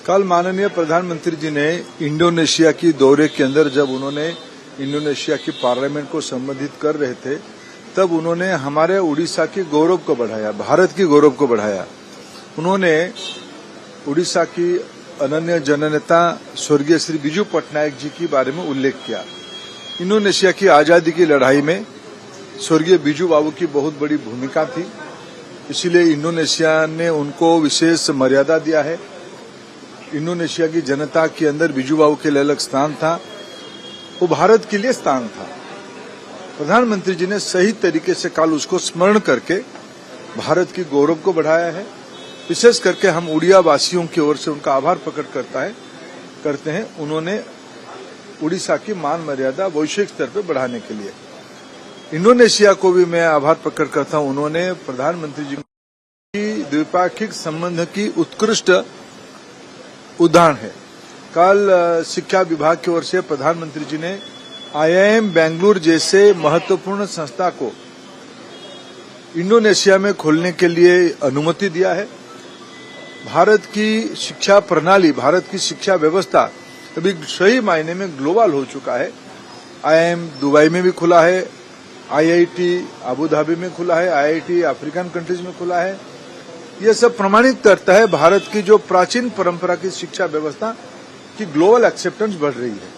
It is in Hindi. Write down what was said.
कल माननीय प्रधानमंत्री जी ने इंडोनेशिया की दौरे के अंदर जब उन्होंने इंडोनेशिया की पार्लियामेंट को संबोधित कर रहे थे तब उन्होंने हमारे उड़ीसा के गौरव को बढ़ाया, भारत की गौरव को बढ़ाया। उन्होंने उड़ीसा की अनन्य जननेता स्वर्गीय श्री बिजू पटनायक जी के बारे में उल्लेख किया। इंडोनेशिया की आजादी की लड़ाई में स्वर्गीय बिजू बाबू की बहुत बड़ी भूमिका थी, इसीलिए इंडोनेशिया ने उनको विशेष मर्यादा दिया है। इंडोनेशिया की जनता के अंदर बिजू बाबू के लिए अलग स्थान था, वो भारत के लिए स्थान था। प्रधानमंत्री जी ने सही तरीके से कल उसको स्मरण करके भारत की गौरव को बढ़ाया है। विशेष करके हम उड़िया वासियों की ओर से उनका आभार प्रकट करते हैं। उन्होंने उड़ीसा की मान मर्यादा वैश्विक स्तर पर बढ़ाने के लिए। इंडोनेशिया को भी मैं आभार प्रकट करता हूं, उन्होंने प्रधानमंत्री जी की द्विपाक्षिक संबंध की उत्कृष्ट उदाहरण है। कल शिक्षा विभाग की ओर से प्रधानमंत्री जी ने IIM बेंगलुरु जैसे महत्वपूर्ण संस्था को इंडोनेशिया में खोलने के लिए अनुमति दिया है। भारत की शिक्षा प्रणाली, भारत की शिक्षा व्यवस्था अभी सही मायने में ग्लोबल हो चुका है। IIM दुबई में भी खुला है, IIT अबू धाबी में खुला है, IIT अफ्रीकन कंट्रीज में खुला है। यह सब प्रमाणित करता है भारत की जो प्राचीन परंपरा की शिक्षा व्यवस्था की ग्लोबल एक्सेप्टेंस बढ़ रही है।